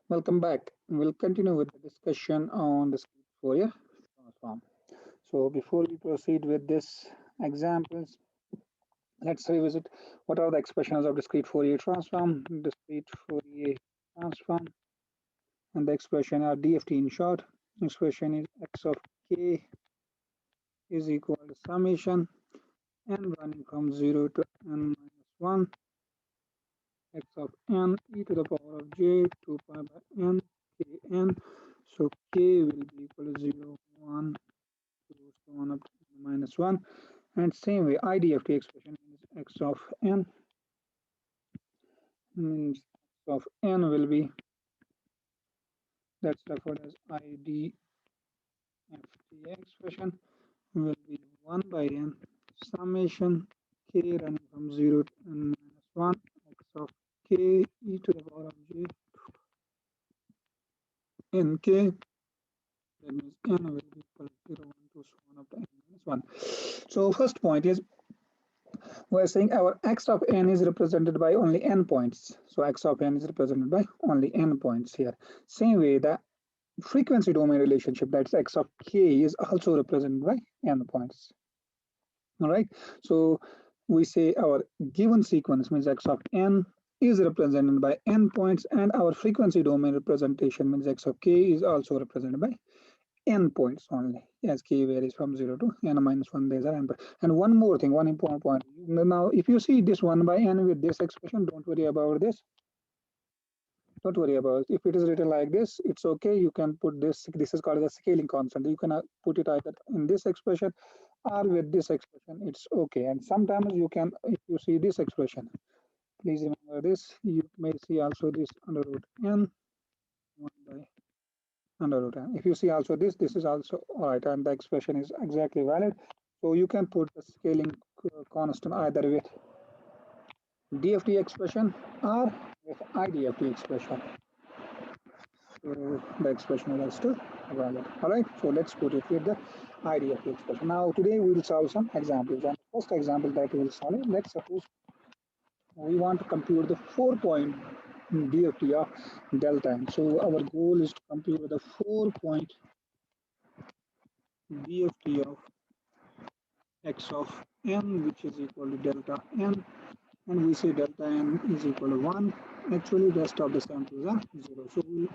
Welcome back. We'll continue with the discussion on discrete Fourier transform. So before we proceed with this examples, let's revisit what are the expressions of discrete Fourier transform. Discrete Fourier transform and the expression are DFT in short. Expression is x of k is equal to summation n running from 0 to n minus 1 x of n e to the power of j 2 pi by n k n. So k will be equal to 0, 1, goes to 1 up to minus 1. And same way, IDFT expression means x of n means x of n will be, that's referred as IDFT expression, will be 1 by n summation k running from 0 to n minus 1 x of k e to the power of j n k. That means n will be equal to 0, 1, 2, so 1 up to n minus 1. So first point is we're saying our x of n is represented by only n points. So x of n is represented by only n points here. Same way, the frequency domain relationship, that's x of k, is also represented by n points. All right. So we say our given sequence means x of n is represented by n points, and our frequency domain representation means x of k is also represented by n points only, as k varies from 0 to n minus 1. These are n. And one more thing, one important point. Now, if you see this 1 by n with this expression, don't worry about this. Don't worry about it. If it is written like this, it's okay. You can put this. This is called a scaling constant. You can put it either in this expression or with this expression. It's okay. And sometimes you can, if you see this expression, please remember this. You may see also this under root n 1 by under root n. If you see also this, this is also all right, and the expression is exactly valid. So you can put the scaling constant either with DFT expression or with IDFT expression. So the expression is still valid. All right, so let's put it with the IDFT expression. Now today we will solve some examples. And the first example that we will solve, let's suppose we want to compute the 4-point DFT of delta n. So our goal is to compute the 4-point DFT of x of n, which is equal to delta n, and we say delta n is equal to 1. Actually, rest of the samples are 0. So we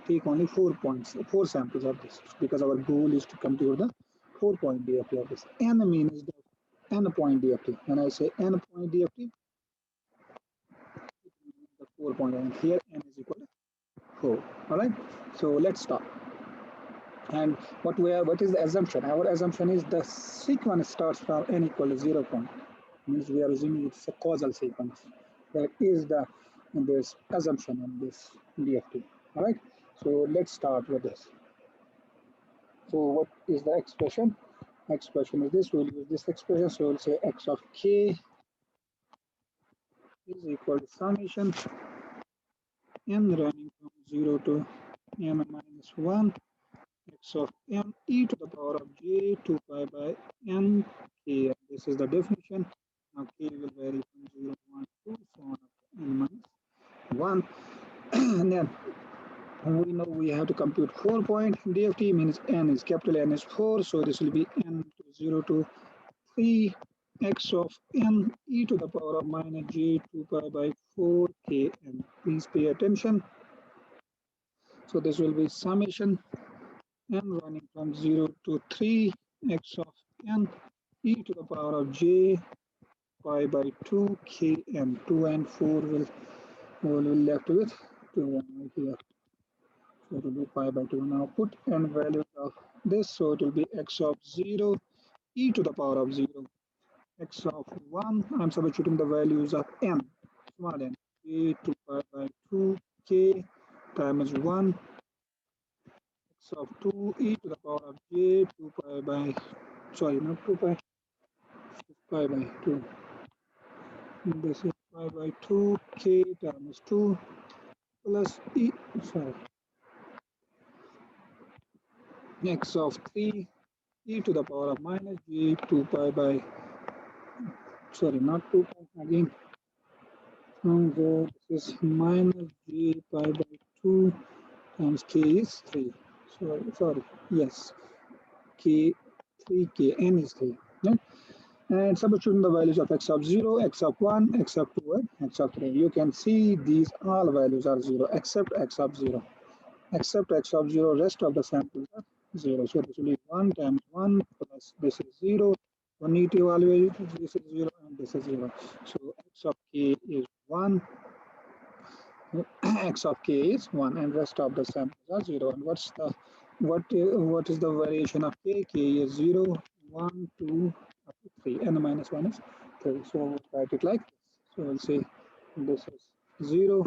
take only 4 points, 4 samples of this, because our goal is to compute the 4-point DFT of this. N means the n-point DFT. When I say n-point DFT, the 4-point, and here n is equal to 4. All right. So let's start. And what is the assumption? Our assumption is the sequence starts from n equal to 0 point. Means we are assuming it's a causal sequence. That is this assumption in this DFT. All right. So let's start with this. So what is the expression? Expression is this. We'll use this expression. So we'll say x of k is equal to summation n running from 0 to n minus 1 x of m e to the power of j 2 pi by n k. This is the definition. Now k will vary from 0, 1, 2, so on up to n minus 1. And then we know we have to compute 4-point DFT, means n is capital N is 4, so this will be n to 0 to 3 x of n e to the power of minus j 2 pi by 4 k n. Please pay attention. So this will be summation n running from 0 to 3 x of n e to the power of j pi by 2 k n. 2 and 4 will left with 2 here. So it will be pi by 2. Now put n values of this, so it will be x of 0 e to the power of 0. X of 1, I'm substituting the values of n, small n, j 2 pi by 2 k times 1. X of 2 e to the power of j 2 pi by, sorry, not 2 pi, pi by 2. This is pi by 2 k times 2 plus e, sorry, x of 3 e to the power of minus j 2 pi by, sorry, not 2 pi again. This is minus j pi by 2 means k is 3. Sorry, yes, k 3k, n is 3. Right? And substituting the values of x of 0, x of 1, x of 2, and x of 3. You can see these all values are 0 except x of 0. Except x of 0, rest of the samples are 0. So this will be 1 times 1 plus this is 0. One need to evaluate this is 0 and this is 0. So x of k is 1. X of k is 1 and rest of the samples are 0. And what is the variation of k? K is 0, 1, 2, up to 3. N minus 1 is 3. So we'll write it like this. So we'll say this is 0,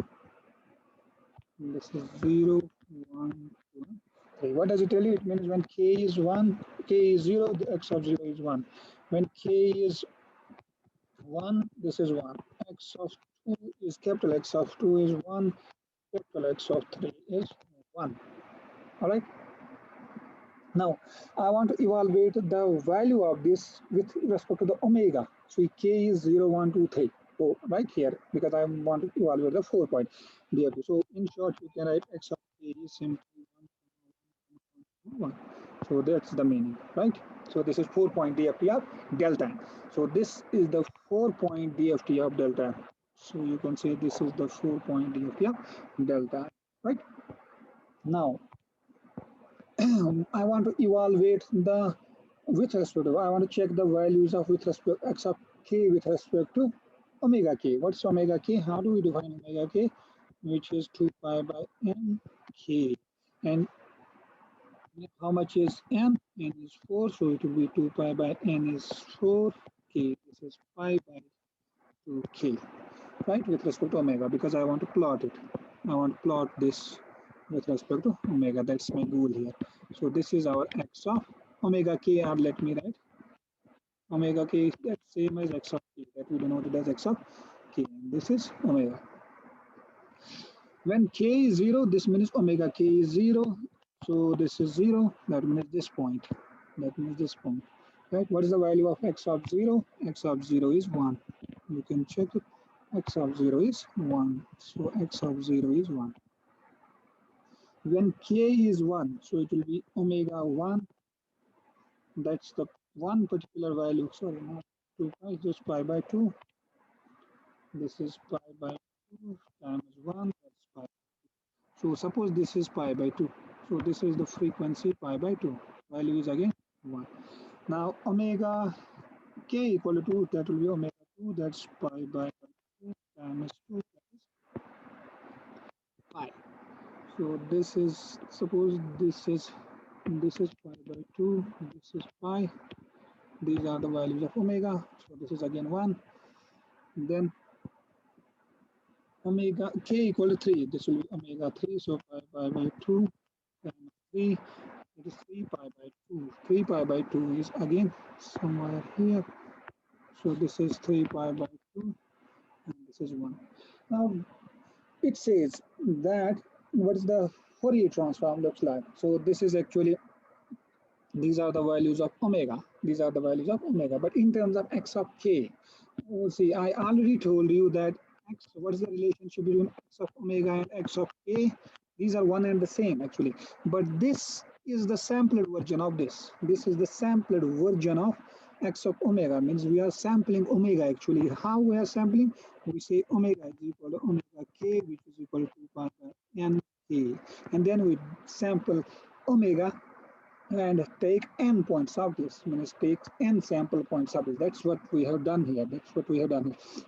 this is 0, 1, 2, 3. What does it tell you? It means when k is 1, k is 0, the x of 0 is 1. When k is 1, this is 1. X of 2 is capital X of 2 is 1. Capital X of 3 is 1. All right. Now, I want to evaluate the value of this with respect to the omega. So k is 0, 1, 2, 3. So right here, because I want to evaluate the 4-point DFT. So in short, you can write x of k is simply 1. So that's the meaning, right? So this is 4-point DFT of delta n. So this is the 4-point DFT of delta n. So you can say this is the 4-point DFT of delta n, right? Now, I want to evaluate the with respect to, I want to check the values of with respect x of k with respect to omega k. What's omega k? How do we define omega k? Which is 2 pi by n k. And how much is n? N is 4, so it will be 2 pi by n is 4 k. This is pi by 2 k, right? With respect to omega, because I want to plot it. I want to plot this with respect to omega. That's my goal here. So this is our x of omega k, or let me write omega k is that same as x of k that we denoted as x of k. And this is omega. When k is 0, this means omega k is 0. So this is 0. That means this point. That means this point. Right? What is the value of x of 0? X of 0 is 1. You can check it. X of 0 is 1. So x of 0 is 1. When k is 1, so it will be omega 1. That's the one particular value. Sorry, not 2 pi, just pi by 2. This is pi by 2 times 1. That's pi. So suppose this is pi by 2. So this is the frequency pi by 2. Value is again 1. Now omega k equal to 2, that will be omega 2. That's pi by 2 times 2 times pi. So this is, suppose this is pi by 2, this is pi. These are the values of omega. So this is again 1. Then omega k equal to 3. This will be omega 3. So pi by 2 times 3. It is 3 pi by 2. 3 pi by 2 is again somewhere here. So this is 3 pi by 2 and this is 1. Now it says that what is the Fourier transform looks like. So this is actually, these are the values of omega. These are the values of omega. But in terms of x of k, we'll see, I already told you that x, what is the relationship between x of omega and x of k? These are one and the same actually. But this is the sampled version of this. This is the sampled version of x of omega, means we are sampling omega actually. How we are sampling? We say omega is equal to omega k, which is equal to 2 pi by n k. And then we sample omega and take n points of this, means take n sample points of this. That's what we have done here. That's what we have done here.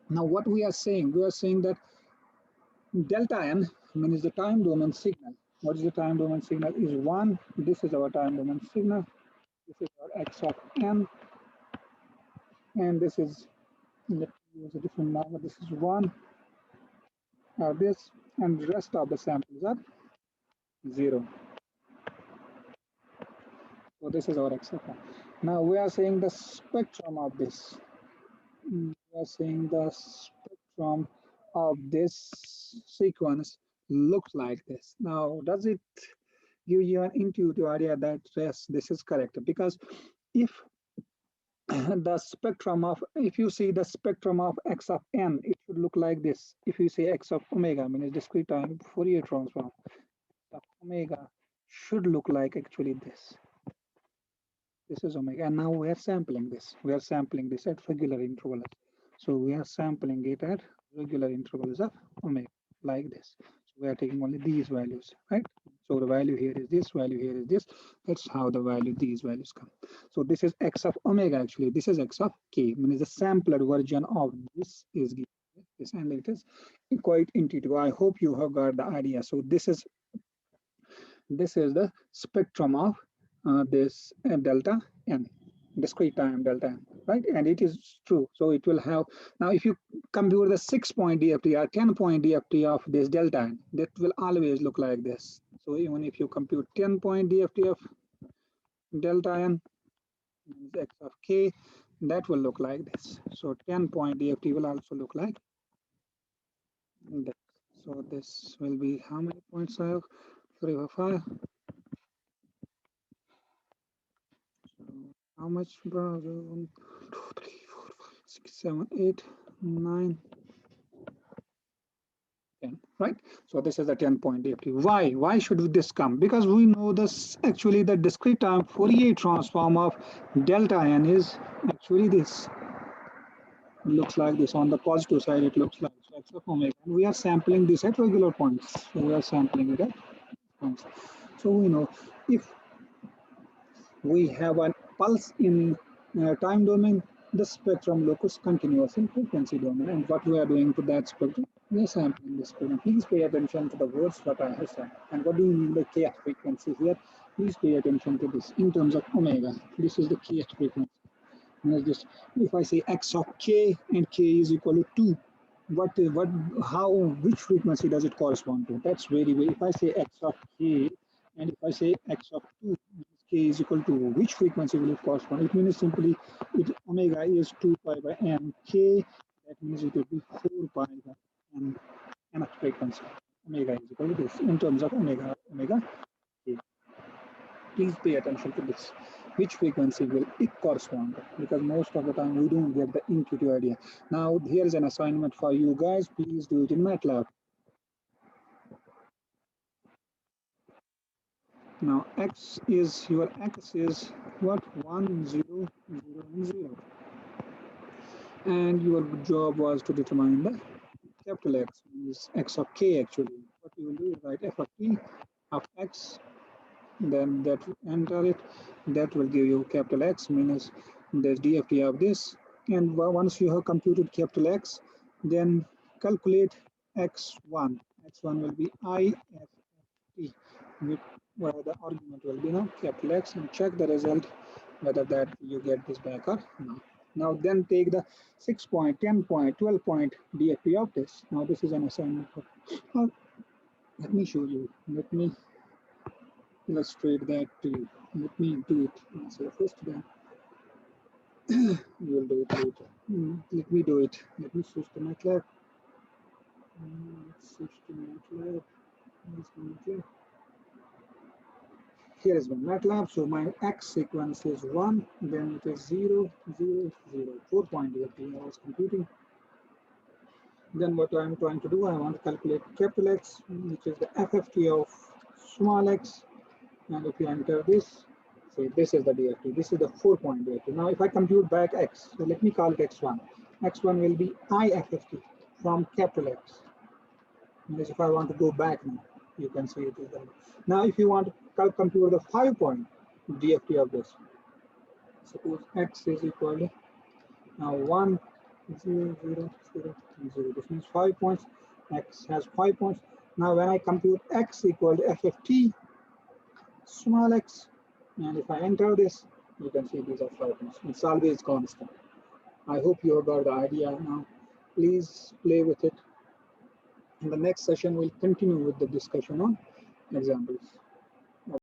Now what we are saying that delta n means the time domain signal. What is the time domain signal? Is 1. This is our time domain signal. This is our x of n. And this is, let's use a different number. This is 1. This, and the rest of the samples are 0. So this is our x of n. Now we are saying the spectrum of this. We are saying the spectrum of this sequence looks like this. Now, does it give you an intuitive idea that yes, this is correct? Because if the spectrum of, if you see the spectrum of x of n, it should look like this. If you say x of omega, means discrete time Fourier transform of omega should look like actually this. This is omega, and now we are sampling this. We are sampling this at regular intervals. So we are sampling it at regular intervals of omega, like this. So we are taking only these values, right? So the value here is this, value here is this. That's how the value, these values come. So this is x of omega actually. This is x of k, means the sampled version of this is given. This, and it is quite intuitive. I hope you have got the idea. So this is the spectrum of this delta n, discrete time delta n, right? And it is true. So it will have, now if you compute the 6-point DFT or 10-point DFT of this delta n, that will always look like this. So even if you compute 10-point DFT of delta n, x of k, that will look like this. So 10-point DFT will also look like this. So this will be how many points I have? 3 or 5. How much? 1, 2, 3, 4, 5, 6, 7, 8, 9, 10, right? So this is the 10-point DFT. Why should this come? Because we know this actually the discrete time Fourier transform of delta n is actually this. It looks like this. On the positive side, it looks like x of omega. And we are sampling this at regular points. So we are sampling it at points. So we know if we have a pulse in time domain, the spectrum looks continuous in frequency domain. And what we are doing to that spectrum, we are sampling the spectrum. Please pay attention to the words what I have said. And what do you mean by kth frequency here? Please pay attention to this in terms of omega. This is the kth frequency. This, if I say x of k and k is equal to 2, which frequency does it correspond to? That's very, if I say x of k and if I say x of 2, k is equal to which frequency will it correspond? It means simply omega is 2 pi by n k, that means it will be 4 pi by n, nth frequency. Omega is equal to this in terms of omega k. Please pay attention to this. Which frequency will it correspond to? Because most of the time we don't get the intuitive idea. Now here is an assignment for you guys. Please do it in MATLAB. Now your x is what? 1, 0, 0, and 0. And your job was to determine the capital X, is x of k actually. What you will do is write f of t of x, then that enter it, that will give you capital X minus the DFT of this. And once you have computed capital X, then calculate x1. X1 will be IFT, where the argument will be now capital X, and check the result whether that you get this back or not. Now then take the 6-point, 10-point, 12-point DFT of this. Now this is an assignment. Let me show you. Let me illustrate that to you. Let me do it myself first, then you will do it later. Let me do it. Let me switch to MATLAB. Let's switch to MATLAB. Here is my MATLAB. So my X sequence is 1, then it is 0, 0, 0. 4-point DFT I was computing. Then what I'm trying to do, I want to calculate capital X, which is the FFT of small x. And if you enter this, say this is the DFT, this is the 4-point DFT. Now if I compute back x, so let me call it x1. X1 will be IFFT from capital X. And if I want to go back now, you can see it is there. Now if you want to compute the 5-point DFT of this, suppose x is equal to now 1, 0, 0, 0, 0. This means 5 points. X has 5 points. Now when I compute x equal to FFT small x, and if I enter this, you can see these are 5 points. It's always constant. I hope you have got the idea now. Please play with it. In the next session, we'll continue with the discussion on examples.